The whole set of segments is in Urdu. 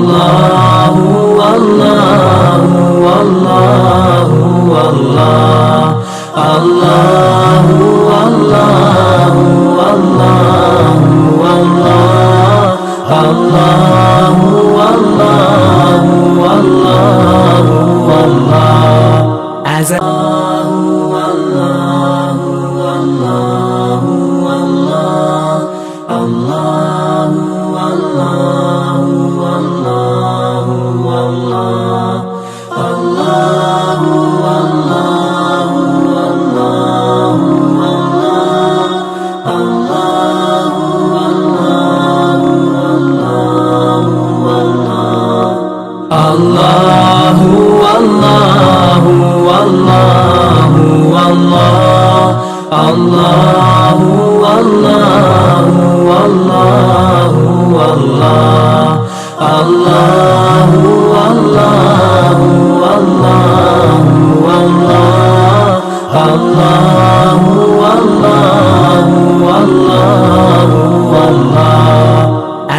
اللہ اللہ اللہ اللہ اللہ اللہ اللہ اللہ اللہ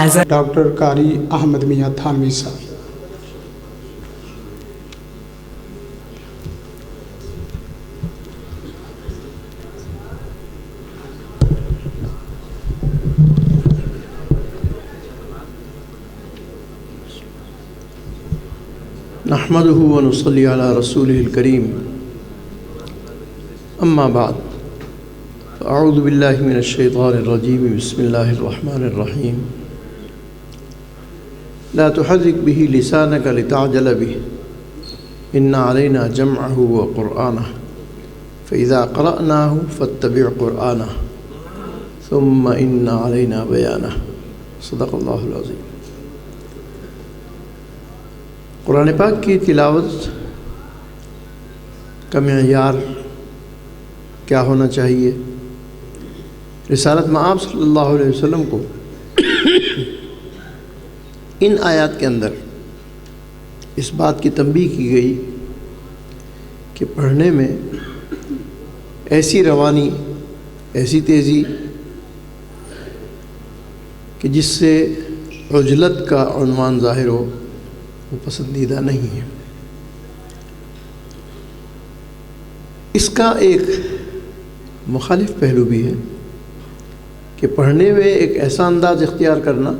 as ڈاکٹر قاری احمد میاں تھانوی صاحب. نحمده ونصلي على رسوله الكريم اما بعد اعوذ باللہ من الشیطان الرجیم بسم اللہ الرحمن الرحیم لا تحرک به لسانک لتعجل به ان علینا جمعه وقرآنه فاذا قرأناه فاتبع قرآنه ثم ان علینا بیانه صدق اللہ العظیم. قرآن پاک کی تلاوت کا معیار کیا ہونا چاہیے؟ رسالت مآب صلی اللہ علیہ وسلم کو ان آیات کے اندر اس بات کی تنبیہ کی گئی کہ پڑھنے میں ایسی روانی، ایسی تیزی کہ جس سے عجلت کا عنوان ظاہر ہو، وہ پسندیدہ نہیں ہے. اس کا ایک مخالف پہلو بھی ہے کہ پڑھنے میں ایک ایسا انداز اختیار کرنا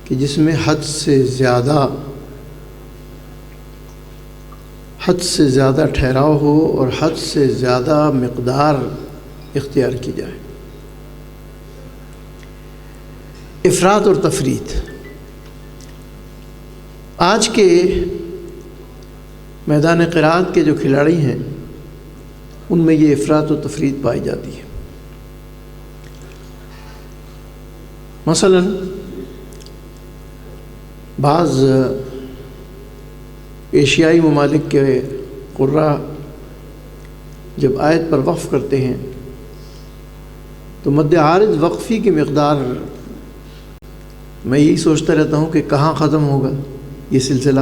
کہ جس میں حد سے زیادہ ٹھہراؤ ہو اور حد سے زیادہ مقدار اختیار کی جائے. افراط اور تفریط آج کے میدان قرأت کے جو کھلاڑی ہیں ان میں یہ افراط و تفریط پائی جاتی ہے. مثلا بعض ایشیائی ممالک کے قراء جب آیت پر وقف کرتے ہیں تو مد عارض وقفی کی مقدار میں یہی سوچتا رہتا ہوں کہ کہاں ختم ہوگا یہ سلسلہ.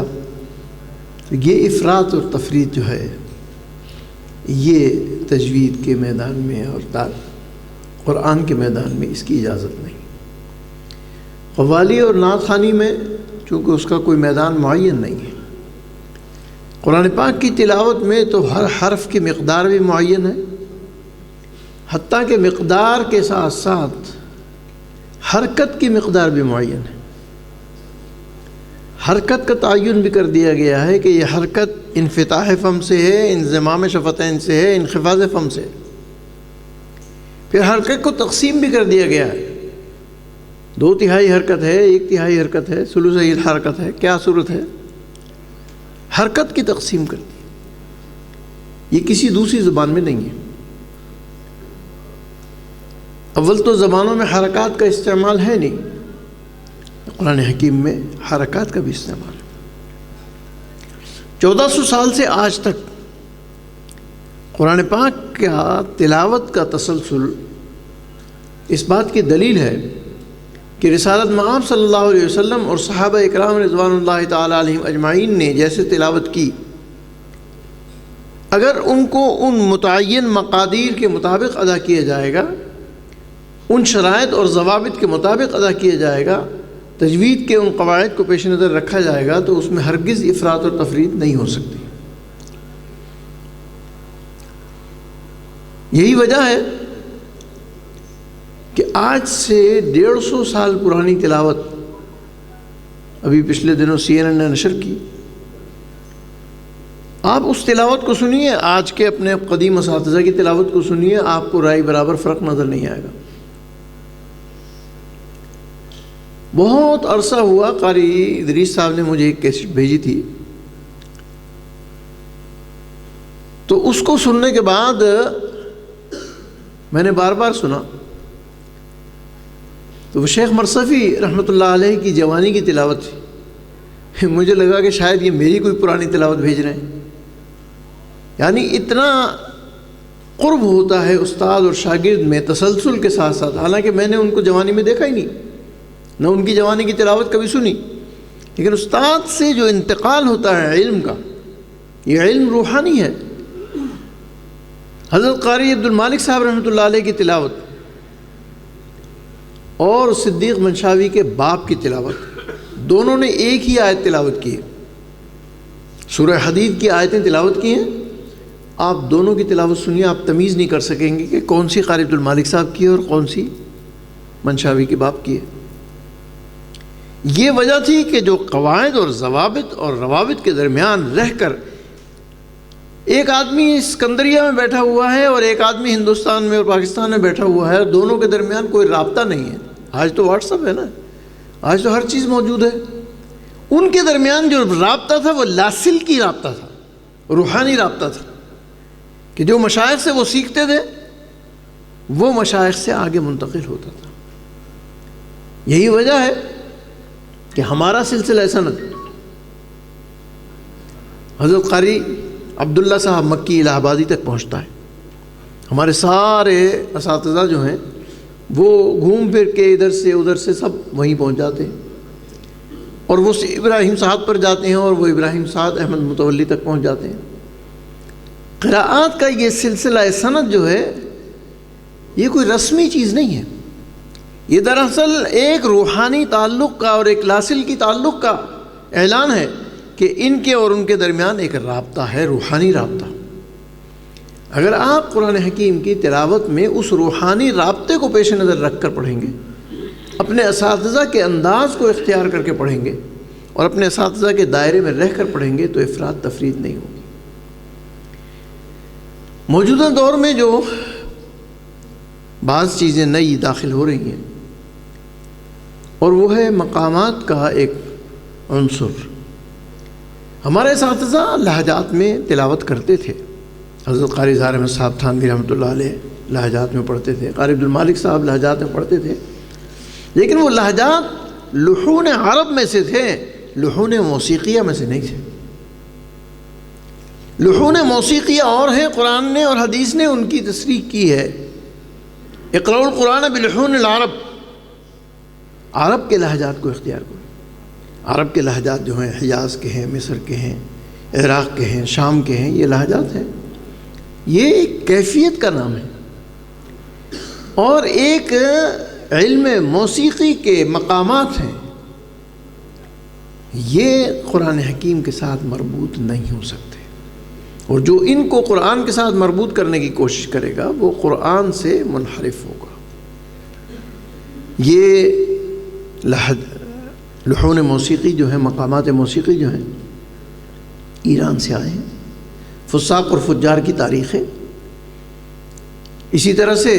یہ افراط اور تفریط جو ہے یہ تجوید کے میدان میں اور قرآن کے میدان میں اس کی اجازت نہیں. قوالی اور نعت خوانی میں چونکہ اس کا کوئی میدان معین نہیں ہے. قرآن پاک کی تلاوت میں تو ہر حرف کی مقدار بھی معین ہے، حتیٰ کہ مقدار کے ساتھ ساتھ حرکت کی مقدار بھی معین ہے. حرکت کا تعین بھی کر دیا گیا ہے کہ یہ حرکت انفتاح فم سے ہے، انضمام شفتین سے ہے، انخفاض فم سے. پھر حرکت کو تقسیم بھی کر دیا گیا ہے، 2/3 حرکت ہے، 1/3 حرکت ہے، ثلثی حرکت ہے، کیا صورت ہے؟ حرکت کی تقسیم کر دی. یہ کسی دوسری زبان میں نہیں ہے. اول تو زبانوں میں حرکات کا استعمال ہے نہیں، قرآن حکیم میں حرکات کا بھی استعمال ہے. 1400 سال سے آج تک قرآن پاک کا تلاوت کا تسلسل اس بات کی دلیل ہے کہ رسالت مآب صلی اللہ علیہ وسلم اور صحابہ اکرام رضوان اللہ تعالیٰ علیہم اجمعین نے جیسے تلاوت کی، اگر ان کو ان متعین مقادیر کے مطابق ادا کیا جائے گا، ان شرائط اور ضوابط کے مطابق ادا کیا جائے گا، تجوید کے ان قواعد کو پیش نظر رکھا جائے گا تو اس میں ہرگز افراط اور تفریط نہیں ہو سکتی۔ یہی وجہ ہے کہ آج سے 150 سال پرانی تلاوت ابھی پچھلے دنوں CNN نے نشر کی، آپ اس تلاوت کو سنیے، آج کے اپنے قدیم اساتذہ کی تلاوت کو سنیے، آپ کو رائے برابر فرق نظر نہیں آئے گا۔ بہت عرصہ ہوا، قاری ادریس صاحب نے مجھے ایک کیسٹ بھیجی تھی، تو اس کو سننے کے بعد میں نے بار بار سنا، تو وہ شیخ مرصفی رحمۃ اللہ علیہ کی جوانی کی تلاوت تھی۔ مجھے لگا کہ شاید یہ میری کوئی پرانی تلاوت بھیج رہے ہیں، یعنی اتنا قرب ہوتا ہے استاد اور شاگرد میں تسلسل کے ساتھ ساتھ، حالانکہ میں نے ان کو جوانی میں دیکھا ہی نہیں، نہ ان کی جوانی کی تلاوت کبھی سنی، لیکن استاد سے جو انتقال ہوتا ہے علم کا، یہ علم روحانی ہے۔ حضرت قاری عبد المالک صاحب رحمۃ اللہ علیہ کی تلاوت اور صدیق منشاوی کے باپ کی تلاوت، دونوں نے ایک ہی آیت تلاوت کی ہے، سورہ حدید کی آیتیں تلاوت کی ہیں۔ آپ دونوں کی تلاوت سنیے، آپ تمیز نہیں کر سکیں گے کہ کون سی قاری عبد المالک صاحب کی ہے اور کون سی منشاوی کے باپ کی ہے۔ یہ وجہ تھی کہ جو قواعد اور ضوابط اور روابط کے درمیان رہ کر ایک آدمی اسکندریہ میں بیٹھا ہوا ہے اور ایک آدمی ہندوستان میں اور پاکستان میں بیٹھا ہوا ہے، دونوں کے درمیان کوئی رابطہ نہیں ہے۔ آج تو واٹس ایپ ہے نا، آج تو ہر چیز موجود ہے۔ ان کے درمیان جو رابطہ تھا وہ لاسل کی رابطہ تھا، روحانی رابطہ تھا، کہ جو مشائخ سے وہ سیکھتے تھے وہ مشائخ سے آگے منتقل ہوتا تھا۔ یہی وجہ ہے کہ ہمارا سلسلہ سند حضرت قاری عبداللہ صاحب مکی الہ آبادی تک پہنچتا ہے۔ ہمارے سارے اساتذہ جو ہیں وہ گھوم پھر کے ادھر سے ادھر سے سب وہیں پہنچ جاتے ہیں، اور وہ ابراہیم سعد پر جاتے ہیں اور وہ ابراہیم سعد احمد متولی تک پہنچ جاتے ہیں۔ قراءات کا یہ سلسلہ سند جو ہے یہ کوئی رسمی چیز نہیں ہے، یہ دراصل ایک روحانی تعلق کا اور ایک لاصل کی تعلق کا اعلان ہے کہ ان کے اور ان کے درمیان ایک رابطہ ہے، روحانی رابطہ۔ اگر آپ قرآن حکیم کی تلاوت میں اس روحانی رابطے کو پیش نظر رکھ کر پڑھیں گے، اپنے اساتذہ کے انداز کو اختیار کر کے پڑھیں گے اور اپنے اساتذہ کے دائرے میں رہ کر پڑھیں گے تو افراط تفریط نہیں ہوگی۔ موجودہ دور میں جو بعض چیزیں نئی داخل ہو رہی ہیں، اور وہ ہے مقامات کا ایک عنصر۔ ہمارے اساتذہ لہجات میں تلاوت کرتے تھے، حضرت قاری اظہار احمد صاحب تھانوی رحمۃ اللہ علیہ لہجات میں پڑھتے تھے، قاری عبد المالک صاحب لہجات میں پڑھتے تھے، لیکن وہ لہجات لحون عرب میں سے تھے، لحون موسیقیہ میں سے نہیں تھے۔ لحون موسیقیہ اور ہیں، قرآن نے اور حدیث نے ان کی تصریح کی ہے، اقرأوا القرآن بلحون العرب، عرب کے لہجات کو اختیار کرو۔ عرب کے لہجات جو ہیں حجاز کے ہیں، مصر کے ہیں، عراق کے ہیں، شام کے ہیں، یہ لہجات ہیں۔ یہ ایک کیفیت کا نام ہے اور ایک علم موسیقی کے مقامات ہیں، یہ قرآن حکیم کے ساتھ مربوط نہیں ہو سکتے، اور جو ان کو قرآن کے ساتھ مربوط کرنے کی کوشش کرے گا وہ قرآن سے منحرف ہوگا۔ یہ لحون موسیقی جو ہیں، مقامات موسیقی جو ہیں، ایران سے آئے ہیں، فساق اور فجار کی تاریخ ہے۔ اسی طرح سے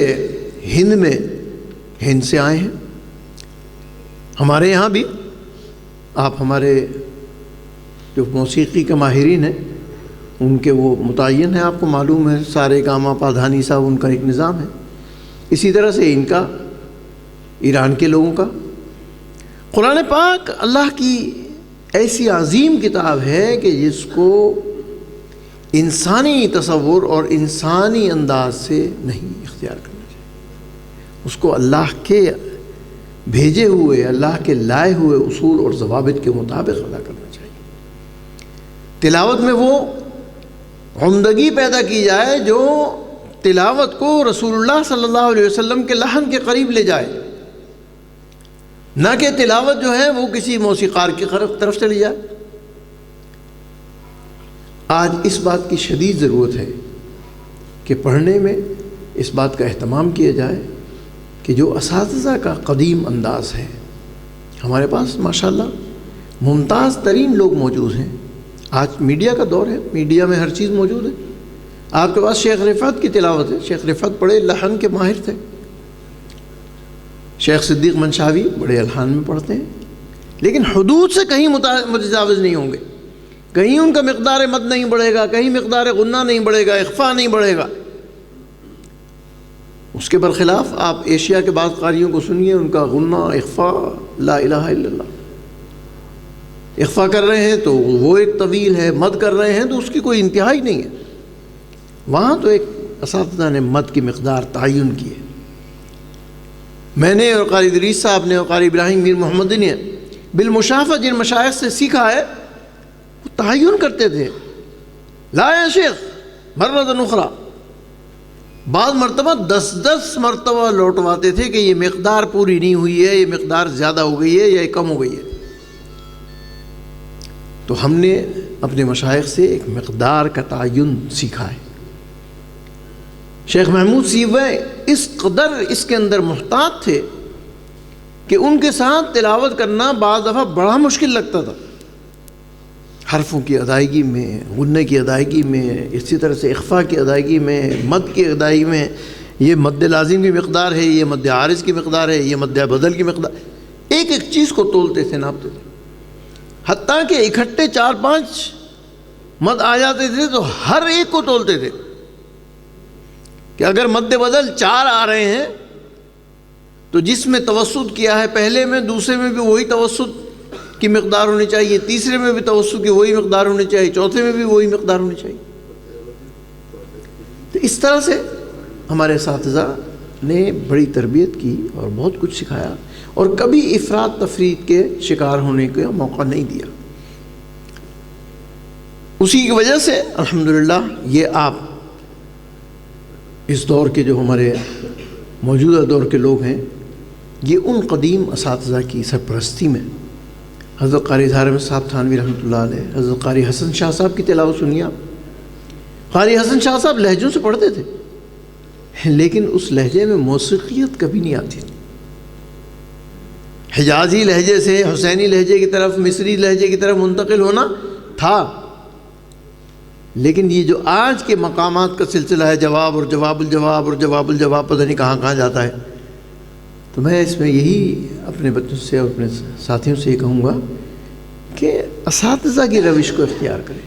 ہند سے آئے ہیں، ہمارے یہاں بھی آپ ہمارے جو موسیقی کے ماہرین ہیں ان کے وہ متعین ہیں، آپ کو معلوم ہے، سارے گاما پادھانی صاحب ان کا ایک نظام ہے۔ اسی طرح سے ان کا، ایران کے لوگوں کا۔ قرآن پاک اللہ کی ایسی عظیم کتاب ہے کہ جس کو انسانی تصور اور انسانی انداز سے نہیں اختیار کرنا چاہیے، اس کو اللہ کے بھیجے ہوئے، اللہ کے لائے ہوئے اصول اور ضوابط کے مطابق ادا کرنا چاہیے۔ تلاوت میں وہ عمدگی پیدا کی جائے جو تلاوت کو رسول اللہ صلی اللہ علیہ وسلم کے لحن کے قریب لے جائے، نہ کہ تلاوت جو ہے وہ کسی موسیقار کی طرف چلی جائے۔ آج اس بات کی شدید ضرورت ہے کہ پڑھنے میں اس بات کا اہتمام کیا جائے کہ جو اساتذہ کا قدیم انداز ہے، ہمارے پاس ماشاءاللہ ممتاز ترین لوگ موجود ہیں۔ آج میڈیا کا دور ہے، میڈیا میں ہر چیز موجود ہے۔ آپ کے پاس شیخ رفعت کی تلاوت ہے، شیخ رفعت بڑے لحن کے ماہر تھے۔ شیخ صدیق منشاوی بڑے الحان میں پڑھتے ہیں، لیکن حدود سے کہیں متجاوز نہیں ہوں گے، کہیں ان کا مقدار مد نہیں بڑھے گا، کہیں مقدار غنہ نہیں بڑھے گا، اخفا نہیں بڑھے گا۔ اس کے برخلاف آپ ایشیا کے بعض قاریوں کو سنیے، ان کا غنہ، اخفا، لا الہ الا اللہ۔ اخفا کر رہے ہیں تو وہ ایک طویل ہے، مد کر رہے ہیں تو اس کی کوئی انتہا ہی نہیں ہے۔ وہاں تو ایک اساتذہ نے مد کی مقدار تعین کی ہے۔ میں نے اور قاری ادریس صاحب نے اور قاری ابراہیم میر محمدی نے بالمشافہ جن مشائخ سے سیکھا ہے وہ تعین کرتے تھے، لا یا شیخ مرۃ اخری، بعض مرتبہ 10 مرتبہ لوٹواتے تھے کہ یہ مقدار پوری نہیں ہوئی ہے، یہ مقدار زیادہ ہو گئی ہے یا یہ کم ہو گئی ہے۔ تو ہم نے اپنے مشائخ سے ایک مقدار کا تعین سیکھا ہے۔ شیخ محمود سیوے اس قدر اس کے اندر محتاط تھے کہ ان کے ساتھ تلاوت کرنا بعض دفعہ بڑا مشکل لگتا تھا، حرفوں کی ادائیگی میں، غنّے کی ادائیگی میں، اسی طرح سے اخفا کی ادائیگی میں، مد کی ادائیگی میں۔ یہ مد لازم کی مقدار ہے، یہ مد عارض کی مقدار ہے، یہ مد بدل کی مقدار، ایک ایک چیز کو تولتے تھے، ناپتے تھے، حتیٰ کہ اکٹھے 4-5 مد آ جاتے تھے تو ہر ایک کو تولتے تھے کہ اگر مد بدل 4 آ رہے ہیں تو جس میں توسط کیا ہے پہلے میں، دوسرے میں بھی وہی توسط کی مقدار ہونی چاہیے، تیسرے میں بھی توسط کی وہی مقدار ہونی چاہیے، چوتھے میں بھی وہی مقدار ہونی چاہیے۔ تو اس طرح سے ہمارے اساتذہ نے بڑی تربیت کی اور بہت کچھ سکھایا، اور کبھی افراط تفریط کے شکار ہونے کا موقع نہیں دیا۔ اسی کی وجہ سے الحمدللہ یہ آپ اس دور کے جو ہمارے موجودہ دور کے لوگ ہیں، یہ ان قدیم اساتذہ کی سرپرستی میں، حضرت قاری اظہار احمد صاحب تھانوی رحمۃ اللہ علیہ، حضرت قاری حسن شاہ صاحب کی تلاوت سنیے آپ۔ قاری حسن شاہ صاحب لہجوں سے پڑھتے تھے، لیکن اس لہجے میں موسیقیت کبھی نہیں آتی تھی۔ حجازی لہجے سے حسینی لہجے کی طرف، مصری لہجے کی طرف منتقل ہونا تھا، لیکن یہ جو آج کے مقامات کا سلسلہ ہے، جواب اور جواب الجواب اور جواب الجواب، پتہ نہیں کہاں کہاں جاتا ہے۔ تو میں اس میں یہی اپنے بچوں سے اور اپنے ساتھیوں سے یہ کہوں گا کہ اساتذہ کی روش کو اختیار کریں۔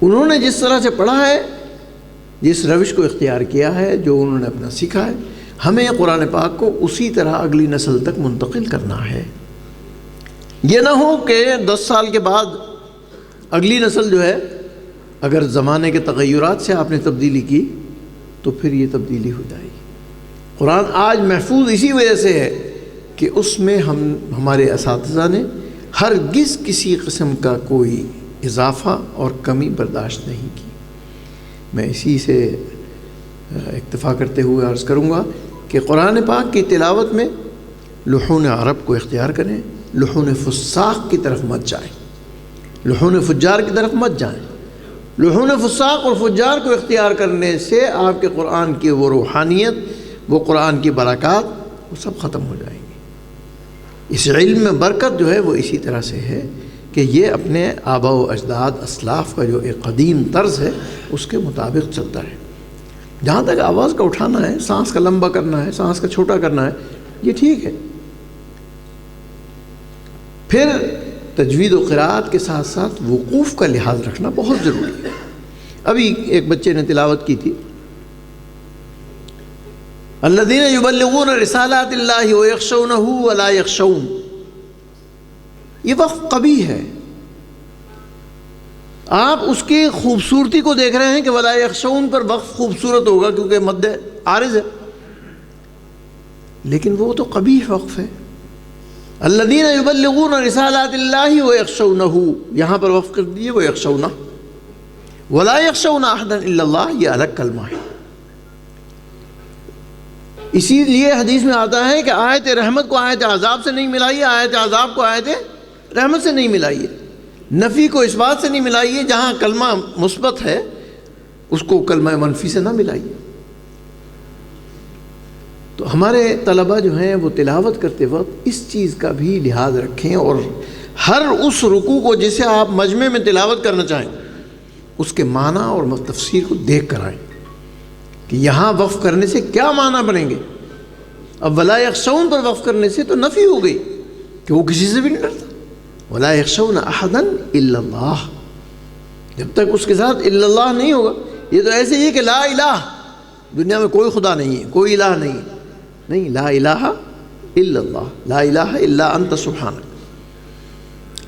انہوں نے جس طرح سے پڑھا ہے، جس روش کو اختیار کیا ہے، جو انہوں نے اپنا سیکھا ہے، ہمیں قرآن پاک کو اسی طرح اگلی نسل تک منتقل کرنا ہے۔ یہ نہ ہو کہ 10 سال کے بعد اگلی نسل جو ہے، اگر زمانے کے تغیرات سے آپ نے تبدیلی کی تو پھر یہ تبدیلی ہو جائے گی۔ قرآن آج محفوظ اسی وجہ سے ہے کہ اس میں ہمارے اساتذہ نے ہرگز کسی قسم کا کوئی اضافہ اور کمی برداشت نہیں کی۔ میں اسی سے اکتفا کرتے ہوئے عرض کروں گا کہ قرآن پاک کی تلاوت میں لحون عرب کو اختیار کریں، لحون فساق کی طرف مت جائیں، لحون فجار کی طرف مت جائیں۔ لحون فساق اور فجار کو اختیار کرنے سے آپ کے قرآن کی وہ روحانیت، وہ قرآن کی برکات، وہ سب ختم ہو جائیں گی۔ اس علم میں برکت جو ہے وہ اسی طرح سے ہے کہ یہ اپنے آباء و اجداد اسلاف کا جو ایک قدیم طرز ہے اس کے مطابق چلتا ہے۔ جہاں تک آواز کا اٹھانا ہے، سانس کا لمبا کرنا ہے، سانس کا چھوٹا کرنا ہے، یہ ٹھیک ہے۔ پھر تجوید و قراءت کے ساتھ ساتھ وقوف کا لحاظ رکھنا بہت ضروری ہے۔ ابھی ایک بچے نے تلاوت کی تھی، الذین یبلغون رسالات اللہ ویخشونہ ولا یخشون، یہ وقف قبیح ہے۔ آپ اس کی خوبصورتی کو دیکھ رہے ہیں کہ ولا یخشون پر وقف خوبصورت ہوگا کیونکہ مد عارض ہے، لیکن وہ تو قبیح وقف ہے۔ الذین یبلغون رسالات اللہ ویخشونہ، یہاں پر وقف کر دیجیے ویخشونہ، ولا یخشون احدا الا اللہ، یہ الگ کلمہ ہے۔ اسی لیے حدیث میں آتا ہے کہ آیت رحمت کو آیت عذاب سے نہیں ملائیے، آیت عذاب کو آیت رحمت سے نہیں ملائیے، نفی کو اس بات سے نہیں ملائیے، جہاں کلمہ مثبت ہے اس کو کلمہ منفی سے نہ ملائیے۔ تو ہمارے طلبہ جو ہیں وہ تلاوت کرتے وقت اس چیز کا بھی لحاظ رکھیں، اور ہر اس رکوع کو جسے آپ مجمع میں تلاوت کرنا چاہیں اس کے معنی اور تفسیر کو دیکھ کر آئیں کہ یہاں وقف کرنے سے کیا معنی بنیں گے۔ اب ولا یخشون پر وقف کرنے سے تو نفی ہو گئی کہ وہ کسی سے بھی نہیں ڈرتا، ولا یخشون احدا الا اللہ، جب تک اس کے ساتھ الا اللہ نہیں ہوگا۔ یہ تو ایسے ہی ہے کہ لا الہ، دنیا میں کوئی خدا نہیں ہے، کوئی الہ نہیں ہے، نہیں، لا الہ الا اللہ، لا الہ الا انت سبحانک۔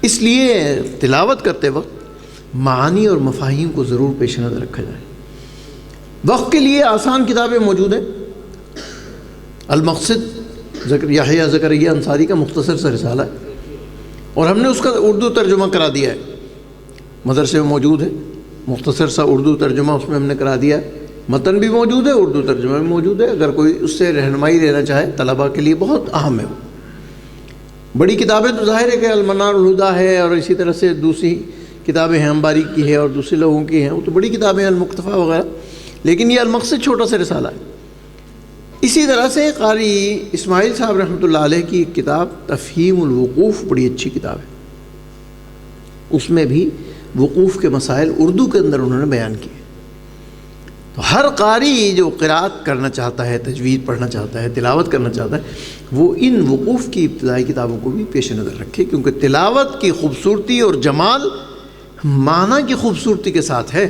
اس لیے تلاوت کرتے وقت معانی اور مفاہیم کو ضرور پیش نظر رکھا جائے۔ وقف کے لیے آسان کتابیں موجود ہیں۔ المقصد یحییٰ زکریا انصاری کا مختصر سا رسالہ ہے، اور ہم نے اس کا اردو ترجمہ کرا دیا ہے، مدرسے میں موجود ہے، مختصر سا اردو ترجمہ اس میں ہم نے کرا دیا ہے، متن بھی موجود ہے، اردو ترجمہ بھی موجود ہے، اگر کوئی اس سے رہنمائی لینا چاہے طلباء کے لیے بہت اہم ہے۔ بڑی کتابیں تو ظاہر ہے کہ المنار الہدیٰ ہے، اور اسی طرح سے دوسری کتابیں ہیں، انباری کی ہے اور دوسرے لوگوں کی ہیں، وہ تو بڑی کتابیں ہیں، المقتفیٰ وغیرہ، لیکن یہ المقصد چھوٹا سا رسالہ ہے۔ اسی طرح سے قاری اسماعیل صاحب رحمۃ اللہ علیہ کی ایک کتاب تفہیم الوقوف بڑی اچھی کتاب ہے، اس میں بھی وقوف کے مسائل اردو کے اندر انہوں نے بیان کیے۔ تو ہر قاری جو قرأت کرنا چاہتا ہے، تجوید پڑھنا چاہتا ہے، تلاوت کرنا چاہتا ہے، وہ ان وقوف کی ابتدائی کتابوں کو بھی پیش نظر رکھے، کیونکہ تلاوت کی خوبصورتی اور جمال معنی کی خوبصورتی کے ساتھ ہے۔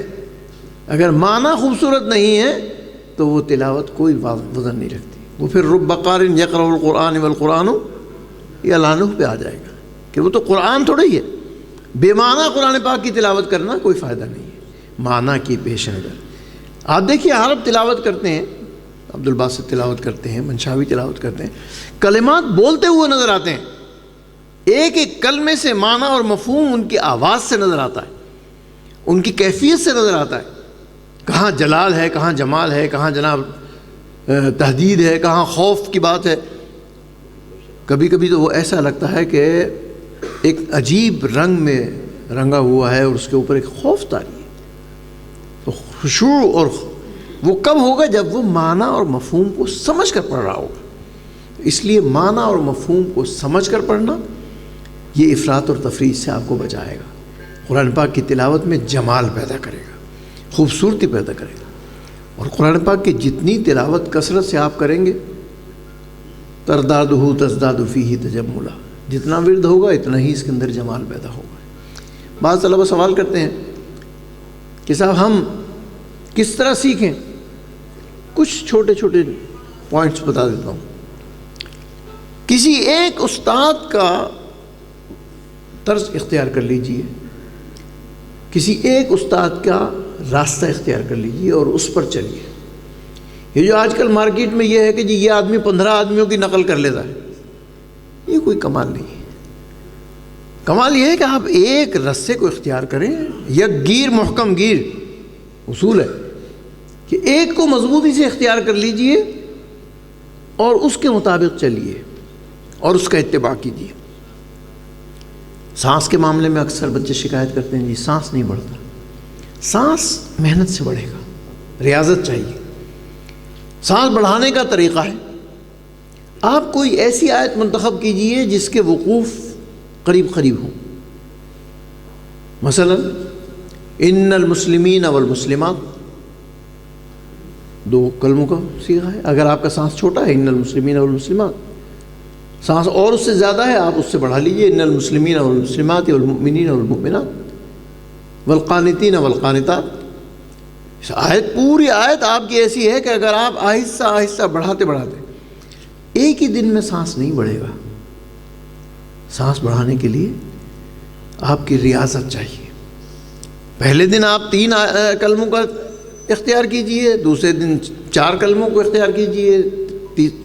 اگر معنی خوبصورت نہیں ہے تو وہ تلاوت کوئی وزن نہیں رکھتی، وہ پھر رب قار یقرأ القرآن والقرآن یلعنہ پہ آ جائے گا کہ وہ تو قرآن تھوڑا ہی ہے۔ بے معنی قرآن پاک کی تلاوت کرنا کوئی فائدہ نہیں ہے، معنی کی پیش نظر۔ آپ دیکھیے عرب تلاوت کرتے ہیں، عبد الباسط تلاوت کرتے ہیں، منشاوی تلاوت کرتے ہیں، کلمات بولتے ہوئے نظر آتے ہیں، ایک ایک کلمے سے معنی اور مفہوم ان کی آواز سے نظر آتا ہے، ان کی کیفیت سے نظر آتا ہے، کہاں جلال ہے، کہاں جمال ہے، کہاں جناب تہدید ہے، کہاں خوف کی بات ہے۔ کبھی کبھی تو وہ ایسا لگتا ہے کہ ایک عجیب رنگ میں رنگا ہوا ہے اور اس کے اوپر ایک خوف طاری ہے۔ تو خشوع اور وہ کب ہوگا؟ جب وہ معنی اور مفہوم کو سمجھ کر پڑھ رہا ہوگا۔ اس لیے معنی اور مفہوم کو سمجھ کر پڑھنا یہ افراط اور تفریط سے آپ کو بچائے گا، قرآن پاک کی تلاوت میں جمال پیدا کرے گا، خوبصورتی پیدا کرے گا۔ اور قرآن پاک کی جتنی تلاوت کثرت سے آپ کریں گے، تردادہ تزداد فیہ تجملا، جتنا ورد ہوگا اتنا ہی اس کے اندر جمال پیدا ہوگا۔ بعض طلبہ سوال کرتے ہیں کہ صاحب ہم کس طرح سیکھیں؟ کچھ چھوٹے چھوٹے پوائنٹس بتا دیتا ہوں۔ کسی ایک استاد کا طرز اختیار کر لیجئے، کسی ایک استاد کا راستہ اختیار کر لیجئے اور اس پر چلیے۔ یہ جو آج کل مارکیٹ میں یہ ہے کہ جی یہ آدمی 15 آدمیوں کی نقل کر لیتا ہے، یہ کوئی کمال نہیں ہے۔ کمال یہ ہے کہ آپ ایک رستے کو اختیار کریں، یک گیر محکم گیر اصول ہے کہ ایک کو مضبوطی سے اختیار کر لیجئے اور اس کے مطابق چلیے اور اس کا اتباع کیجیے۔ سانس کے معاملے میں اکثر بچے شکایت کرتے ہیں جی سانس نہیں بڑھتا۔ سانس محنت سے بڑھے گا، ریاضت چاہیے۔ سانس بڑھانے کا طریقہ ہے، آپ کوئی ایسی آیت منتخب کیجئے جس کے وقوف قریب قریب ہوں۔ مثلا ان المسلمین والمسلمات، 2 کلموں کا صیغہ ہے۔ اگر آپ کا سانس چھوٹا ہے ان المسلمین والمسلمات، سانس اور اس سے زیادہ ہے آپ اس سے بڑھا لیجئے ان المسلمین والمسلمات والمؤمنین والمؤمنات والقانتین والقانتات۔ اس آیت، پوری آیت آپ کی ایسی ہے کہ اگر آپ آہستہ آہستہ بڑھاتے بڑھاتے، ایک ہی دن میں سانس نہیں بڑھے گا۔ سانس بڑھانے کے لیے آپ کی ریاضت چاہیے۔ پہلے دن آپ 3 کلموں کا اختیار کیجئے، دوسرے دن 4 کلموں کو اختیار کیجئے،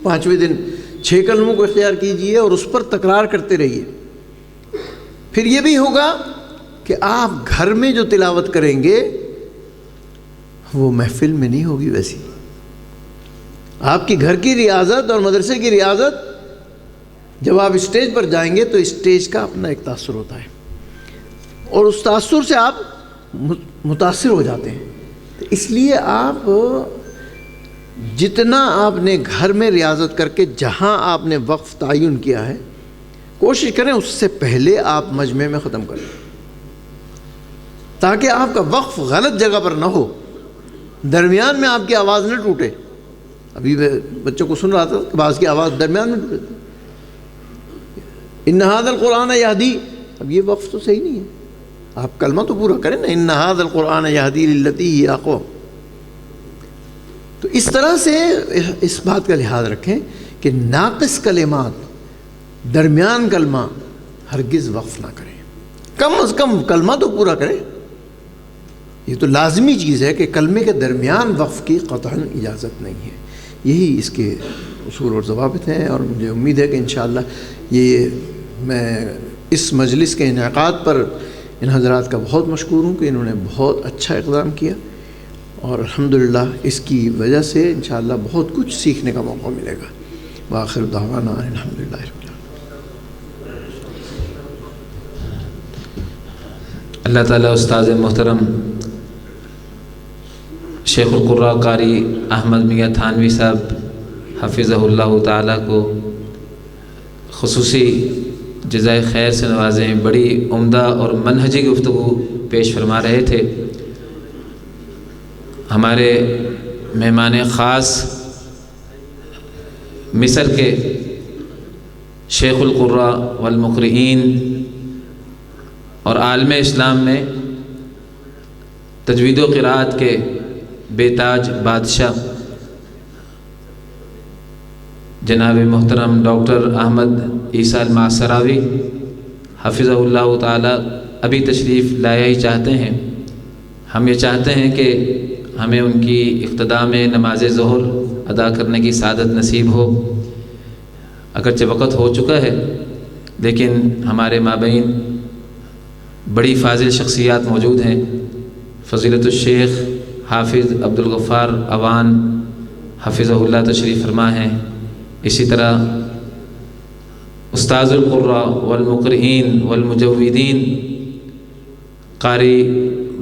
5ویں دن 6 کلموں کو اختیار کیجئے اور اس پر تکرار کرتے رہیے۔ پھر یہ بھی ہوگا کہ آپ گھر میں جو تلاوت کریں گے وہ محفل میں نہیں ہوگی ویسی، آپ کی گھر کی ریاضت اور مدرسے کی ریاضت، جب آپ اسٹیج پر جائیں گے تو اسٹیج کا اپنا ایک تاثر ہوتا ہے، اور اس تاثر سے آپ متاثر ہو جاتے ہیں۔ تو اس لیے آپ جتنا آپ نے گھر میں ریاضت کر کے جہاں آپ نے وقف تعین کیا ہے، کوشش کریں اس سے پہلے آپ مجمع میں ختم کریں، تاکہ آپ کا وقف غلط جگہ پر نہ ہو، درمیان میں آپ کی آواز نہ ٹوٹے۔ ابھی میں بچوں کو سن رہا تھا کہ بعض کی آواز درمیان میں ٹوٹے، ان ھذا القرآن یہدی، اب یہ وقف تو صحیح نہیں ہے، آپ کلمہ تو پورا کریں نا، ان ھذا القرآن یہدی للتی ہی اقوم۔ تو اس طرح سے اس بات کا لحاظ رکھیں کہ ناقص کلمات، درمیان کلمہ ہرگز وقف نہ کریں، کم از کم کلمہ تو پورا کریں۔ یہ تو لازمی چیز ہے کہ کلمے کے درمیان وقف کی قطعاً اجازت نہیں ہے۔ یہی اس کے اصول اور ضوابط ہیں، اور مجھے امید ہے کہ انشاءاللہ یہ میں اس مجلس کے انعقاد پر ان حضرات کا بہت مشکور ہوں کہ انہوں نے بہت اچھا اقدام کیا، اور الحمدللہ اس کی وجہ سے انشاءاللہ بہت کچھ سیکھنے کا موقع ملے گا۔ وآخر دعوانا الحمدللہ رب العالمین۔ اللہ تعالیٰ استاذ محترم شیخ القراء قاری احمد میاں تھانوی صاحب حفظہ اللہ تعالیٰ کو خصوصی جزائے خیر سے نوازیں۔ بڑی عمدہ اور منہجی گفتگو پیش فرما رہے تھے۔ ہمارے مہمان خاص مصر کے شیخ القراء والمقرئین اور عالم اسلام میں تجوید و قراءت کے بے تاج بادشاہ جناب محترم ڈاکٹر احمد عیسیٰ المعصراوی حفظہ اللہ تعالی ابھی تشریف لایا ہی چاہتے ہیں۔ ہم یہ چاہتے ہیں کہ ہمیں ان کی اقتداء میں نماز ظہر ادا کرنے کی سعادت نصیب ہو۔ اگرچہ وقت ہو چکا ہے، لیکن ہمارے مابین بڑی فاضل شخصیات موجود ہیں۔ فضیلت الشیخ حافظ عبدالغفار اوان حفظہ اللہ تشریف فرما ہیں۔ اسی طرح استاذ القراء والمقرئین والمجودین قاری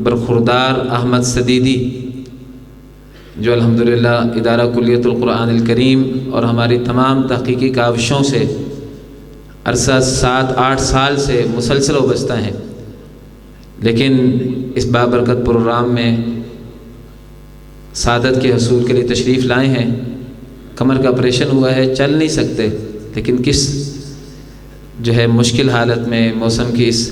برخوردار احمد صدیدی، جو الحمدللہ ادارہ کلیت القرآن الکریم اور ہماری تمام تحقیقی کاوشوں سے عرصہ 7-8 سال سے مسلسل وابستہ ہیں، لیکن اس بابرکت پروگرام میں سعادت کے حصول کے لیے تشریف لائے ہیں۔ کمر کا آپریشن ہوا ہے، چل نہیں سکتے، لیکن کس جو ہے مشکل حالت میں موسم کی اس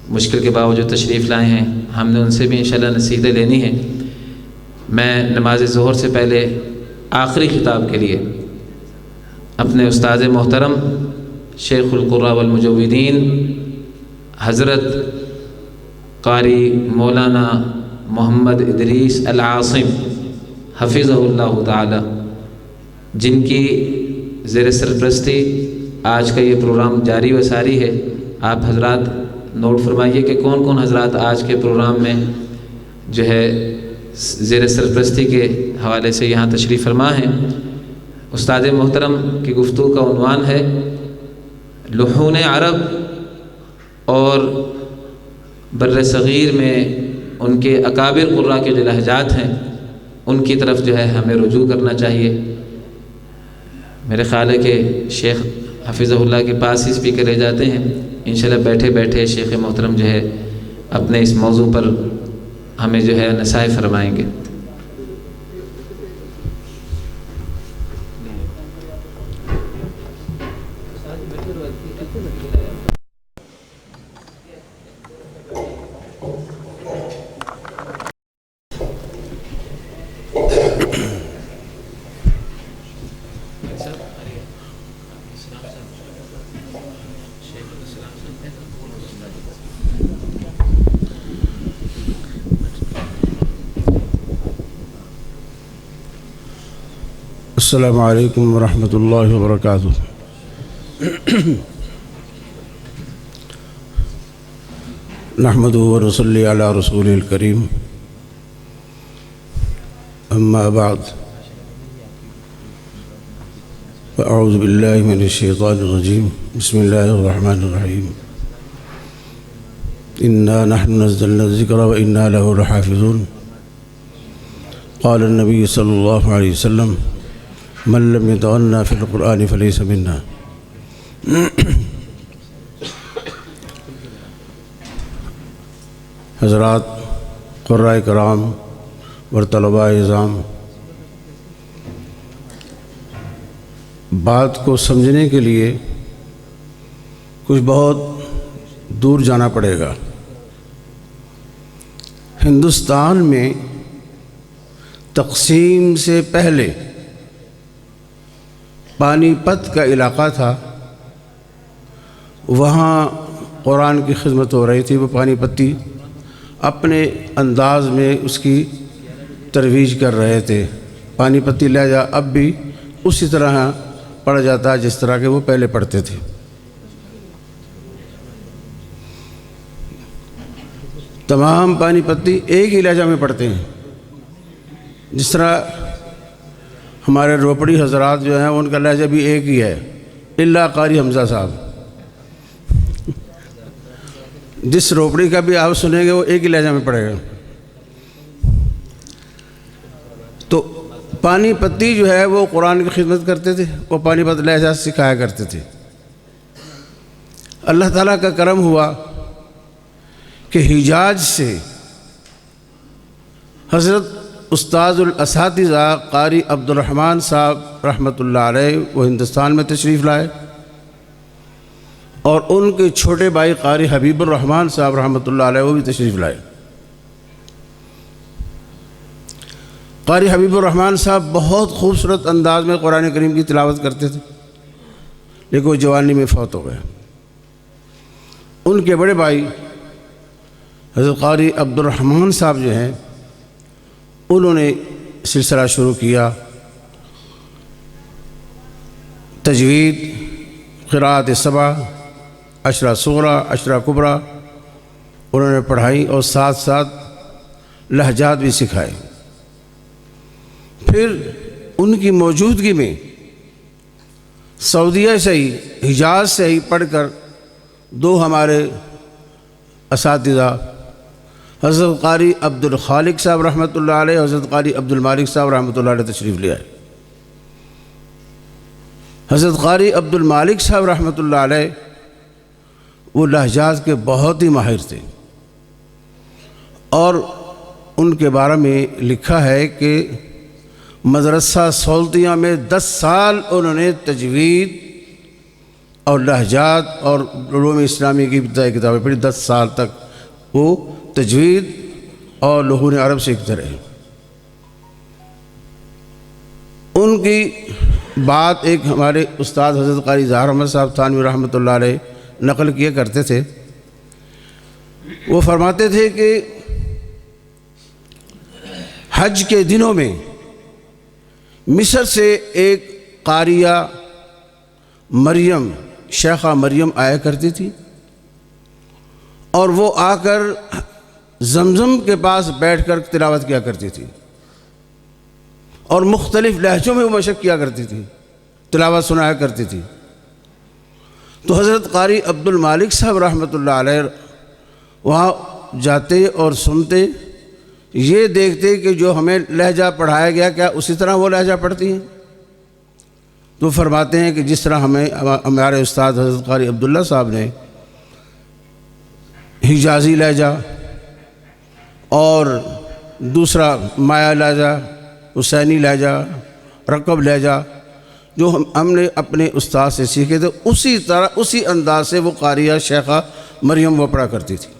مشکل کے باوجود تشریف لائے ہیں۔ ہم نے ان سے بھی انشاءاللہ نصیحتیں لینی ہیں۔ میں نماز ظہر سے پہلے آخری خطاب کے لیے اپنے استاذ محترم شیخ القراء والمجودین حضرت قاری مولانا محمد ادریس العاصم حفظہ اللہ تعالی، جن کی زیر سرپرستی آج کا یہ پروگرام جاری و ساری ہے، آپ حضرات نوٹ فرمائیے کہ کون کون حضرات آج کے پروگرام میں جو ہے زیر سرپرستی کے حوالے سے یہاں تشریف فرما ہیں۔ استاد محترم کی گفتگو کا عنوان ہے لحون عرب اور بر صغیر میں ان کے اکابر قراء کے جو لہجات ہیں ان کی طرف جو ہے ہمیں رجوع کرنا چاہیے۔ میرے خیال ہے کہ شیخ حفظہ اللہ کے پاس ہی اسپیکر لے جاتے ہیں، انشاءاللہ بیٹھے بیٹھے شیخ محترم جو ہے اپنے اس موضوع پر ہمیں جو ہے نصائح فرمائیں گے۔ السلام علیکم ورحمۃ اللہ وبرکاتہ۔ نحمدہ ونصلی علی رسول الکریم، اما بعد، أعوذ بالله من الشيطان الرجيم بسم الله الرحمن الرحيم إنا نحن نزلنا الذكر وإنا له لحافظون قال النبي صلى الله عليه وسلم من لم يتغنى في القرآن فليس منا. حضرات قرائے کرام اور طلباء اعظام، بات کو سمجھنے کے لیے کچھ بہت دور جانا پڑے گا. ہندوستان میں تقسیم سے پہلے پانی پت کا علاقہ تھا، وہاں قرآن کی خدمت ہو رہی تھی. وہ پانی پتی اپنے انداز میں اس کی ترویج کر رہے تھے. پانی پتی لہجہ اب بھی اسی طرح پڑھ جاتا ہے جس طرح کہ وہ پہلے پڑھتے تھے. تمام پانی پتی ایک ہی لہجہ میں پڑھتے ہیں. جس طرح ہمارے روپڑی حضرات جو ہیں ان کا لہجہ بھی ایک ہی ہے، الا قاری حمزہ صاحب. جس روپڑی کا بھی آپ سنیں گے وہ ایک ہی لہجہ میں پڑھے گا. تو پانی پتی جو ہے وہ قرآن کی خدمت کرتے تھے، وہ پانی پت لہجہ سکھایا کرتے تھے. اللہ تعالیٰ کا کرم ہوا کہ حجاز سے حضرت استاذ الاساتذہ قاری عبدالرحمن صاحب رحمۃ اللہ علیہ وہ ہندوستان میں تشریف لائے، اور ان کے چھوٹے بھائی قاری حبیب الرحمن صاحب رحمۃ اللہ علیہ وہ بھی تشریف لائے. قاری حبیب الرحمن صاحب بہت خوبصورت انداز میں قرآن کریم کی تلاوت کرتے تھے، لیکن وہ جوانی میں فوت ہو گئے. ان کے بڑے بھائی حضرت قاری عبدالرحمن صاحب جو ہیں انہوں نے سلسلہ شروع کیا. تجوید، قراءت سبع، عشرہ صغریٰ، عشرہ کبریٰ انہوں نے پڑھائی، اور ساتھ ساتھ لہجات بھی سکھائے. پھر ان کی موجودگی میں سعودیہ سے ہی، حجاز سے ہی پڑھ کر دو ہمارے اساتذہ حضرت قاری عبد الخالق صاحب رحمۃ اللہ علیہ، حضرت قاری عبد المالک صاحب رحمۃ اللہ علیہ تشریف لے آئے. حضرت قاری عبد المالک صاحب رحمۃ اللہ علیہ وہ لہجات کے بہت ہی ماہر تھے، اور ان کے بارے میں لکھا ہے کہ مدرسہ سولتیاں میں 10 سال انہوں نے تجوید اور لہجات اور علوم اسلامی کی ابتدائی کتابیں پڑھی. 10 سال تک وہ تجوید اور لغون عرب سیکھتے رہے. ان کی بات ایک ہمارے استاد حضرت قاری ظاہر احمد صاحب تھانوی رحمۃ اللہ علیہ نقل کیا کرتے تھے. وہ فرماتے تھے کہ حج کے دنوں میں مصر سے ایک قاریہ مریم، شیخہ مریم آیا کرتی تھی، اور وہ آ کر زمزم کے پاس بیٹھ کر تلاوت کیا کرتی تھی، اور مختلف لہجوں میں وہ مشق کیا کرتی تھی، تلاوت سنایا کرتی تھی. تو حضرت قاری عبد المالک صاحب رحمۃ اللہ علیہ وہاں جاتے اور سنتے، یہ دیکھتے کہ جو ہمیں لہجہ پڑھایا گیا کیا اسی طرح وہ لہجہ پڑھتی ہیں. تو فرماتے ہیں کہ جس طرح ہمارے استاد حضرت قاری عبداللہ صاحب نے حجازی لہجہ اور دوسرا مایا لہجہ، حسینی لہجہ، رقب لہجہ جو ہم نے اپنے استاد سے سیکھے تھے، اسی طرح اسی انداز سے وہ قاریہ شیخہ مریم وہ پڑھا کرتی تھی.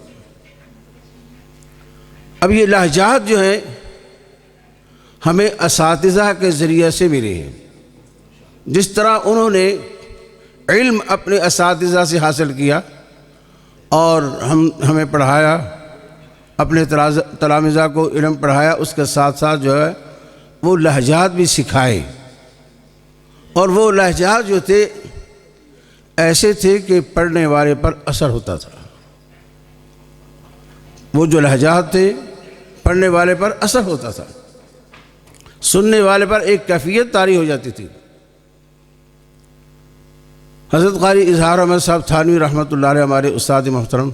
اب یہ لہجات جو ہیں ہمیں اساتذہ کے ذریعے سے ملے ہیں. جس طرح انہوں نے علم اپنے اساتذہ سے حاصل کیا اور ہمیں پڑھایا، اپنے تلامذہ کو علم پڑھایا، اس کے ساتھ ساتھ جو ہے وہ لہجات بھی سکھائے. اور وہ لہجات جو تھے ایسے تھے کہ پڑھنے والے پر اثر ہوتا تھا. وہ جو لہجات تھے پڑھنے والے پر اثر ہوتا تھا، سننے والے پر ایک کیفیت طاری ہو جاتی تھی. حضرت قاری اظہار احمد صاحب تھانوی رحمۃ اللہ علیہ ہمارے استاد محترم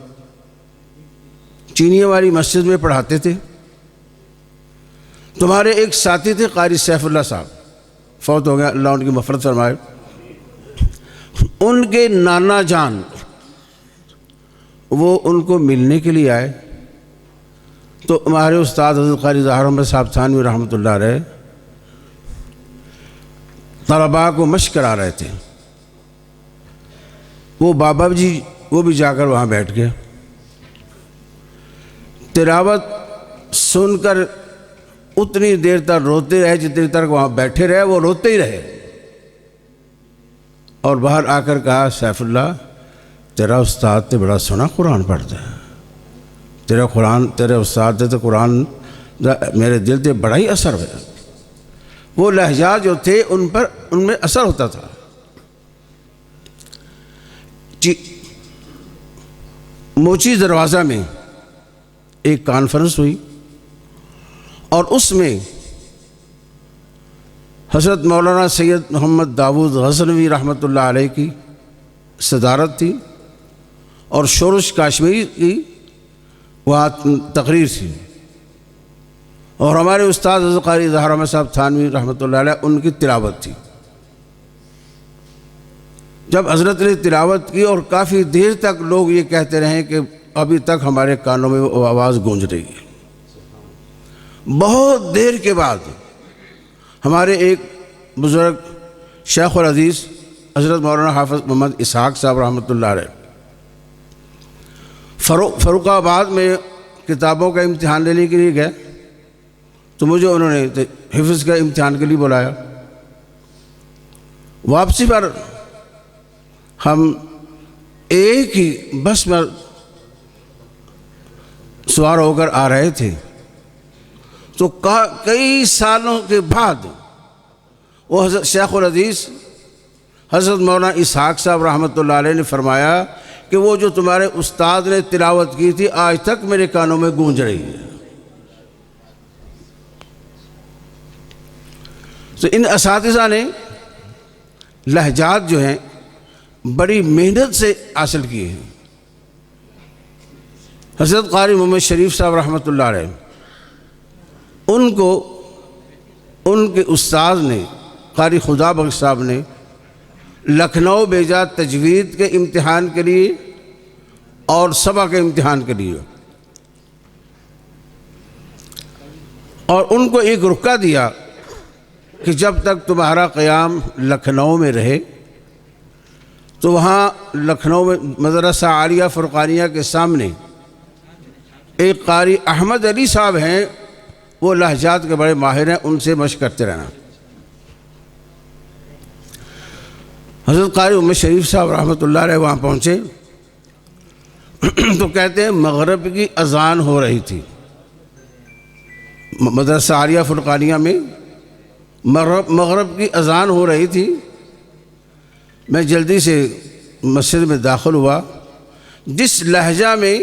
چینیہ والی مسجد میں پڑھاتے تھے. تمہارے ایک ساتھی تھے قاری سیف اللہ صاحب، فوت ہو گیا، اللہ ان کی مغفرت فرمائے. ان کے نانا جان وہ ان کو ملنے کے لیے آئے تو ہمارے استاد حضرت قاری اظہار احمد صاحب تھانوی رحمۃ اللہ علیہ طلباء کو مشق کرا رہے تھے. وہ بابا جی وہ بھی جا کر وہاں بیٹھ گئے. تلاوت سن کر اتنی دیر تک روتے رہے جتنی تک وہاں بیٹھے رہے، وہ روتے ہی رہے. اور باہر آ کر کہا سیف اللہ تیرا استاد تو بڑا سونا قرآن پڑھتا ہے، تیرے استاد تو قرآن میرے دل تے بڑا ہی اثر ہوا. وہ لہجات جو تھے ان میں اثر ہوتا تھا. موچی دروازہ میں ایک کانفرنس ہوئی اور اس میں حضرت مولانا سید محمد داود غزنوی رحمۃ اللہ علیہ کی صدارت تھی اور شورش کاشمیری کی وہاں تقریر تھی، اور ہمارے استاد حضرت قاری اظہار احمد صاحب تھانوی رحمۃ اللہ علیہ ان کی تلاوت تھی. جب حضرت نے تلاوت کی اور کافی دیر تک لوگ یہ کہتے رہے کہ ابھی تک ہمارے کانوں میں وہ آواز گونج رہی ہے. بہت دیر کے بعد ہمارے ایک بزرگ شیخ الحدیث حضرت مولانا حافظ محمد اسحاق صاحب رحمۃ اللہ علیہ فروخ آباد میں کتابوں کا امتحان لینے کے لیے گئے تو مجھے انہوں نے حفظ کا امتحان کے لیے بلایا. واپسی پر ہم ایک ہی بس میں سوار ہو کر آ رہے تھے تو کئی سالوں کے بعد وہ حضرت شیخ الحدیث حضرت مولانا اسحاق صاحب رحمۃ اللہ علیہ نے فرمایا کہ وہ جو تمہارے استاد نے تلاوت کی تھی آج تک میرے کانوں میں گونج رہی ہے. تو ان اساتذہ نے لہجات جو ہیں بڑی محنت سے حاصل کیے ہیں. حضرت قاری محمد شریف صاحب رحمۃ اللہ علیہ ان کو ان کے استاد نے قاری خدا بخش صاحب نے لکھنؤ بھیجا تجوید کے امتحان کے لیے اور سبا کے امتحان کے لیے، اور ان کو ایک رکا دیا کہ جب تک تمہارا قیام لکھنؤ میں رہے تو وہاں لکھنؤ میں مدرسہ عالیہ فرقانیہ کے سامنے ایک قاری احمد علی صاحب ہیں، وہ لہجات کے بڑے ماہر ہیں، ان سے مشق کرتے رہنا. حضرت قاری محمد شریف صاحب رحمۃ اللہ علیہ وہاں پہنچے تو کہتے ہیں مغرب کی اذان ہو رہی تھی. مدرسہ عالیہ فرقانیہ میں مغرب کی اذان ہو رہی تھی. میں جلدی سے مسجد میں داخل ہوا. جس لہجہ میں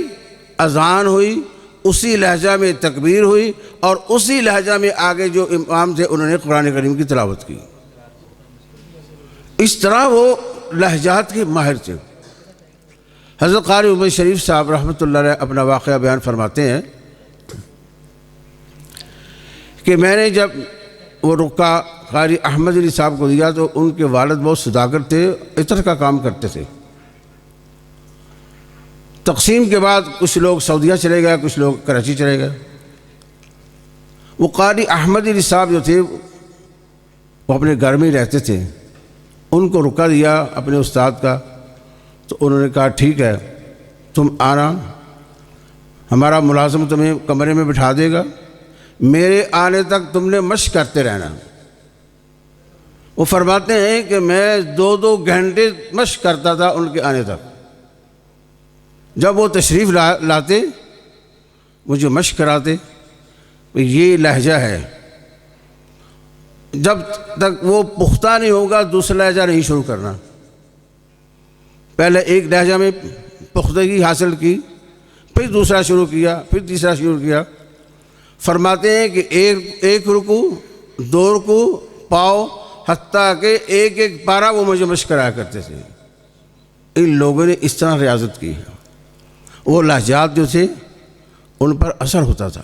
اذان ہوئی اسی لہجہ میں تکبیر ہوئی اور اسی لہجہ میں آگے جو امام تھے انہوں نے قرآن کریم کی تلاوت کی. اس طرح وہ لہجات کے ماہر تھے. حضرت قاری محمد شریف صاحب رحمۃ اللہ علیہ اپنا واقعہ بیان فرماتے ہیں کہ میں نے جب وہ رکا قاری احمد علی صاحب کو دیا تو ان کے والد بہت صداگر تھے، عطر کا کام کرتے تھے. تقسیم کے بعد کچھ لوگ سعودیہ چلے گئے، کچھ لوگ کراچی چلے گئے. وہ قاری احمد علی صاحب جو تھے وہ اپنے گھر میں ہی رہتے تھے. ان کو رکا دیا اپنے استاد کا تو انہوں نے کہا ٹھیک ہے تم آنا، ہمارا ملازم تمہیں کمرے میں بٹھا دے گا، میرے آنے تک تم نے مشق کرتے رہنا. وہ فرماتے ہیں کہ میں 2 گھنٹے مشق کرتا تھا ان کے آنے تک. جب وہ تشریف لاتے مجھے مشق کراتے، یہ لہجہ ہے، جب تک وہ پختہ نہیں ہوگا دوسرا لہجہ نہیں شروع کرنا. پہلے ایک لہجہ میں پختگی حاصل کی، پھر دوسرا شروع کیا، پھر تیسرا شروع کیا. فرماتے ہیں کہ ایک رکوع 2 رکوع پاؤ، حتیٰ کہ ایک پارہ وہ مجھے مشق کرایا کرتے تھے. ان لوگوں نے اس طرح ریاضت کی ہے، وہ لہجات جو تھے ان پر اثر ہوتا تھا۔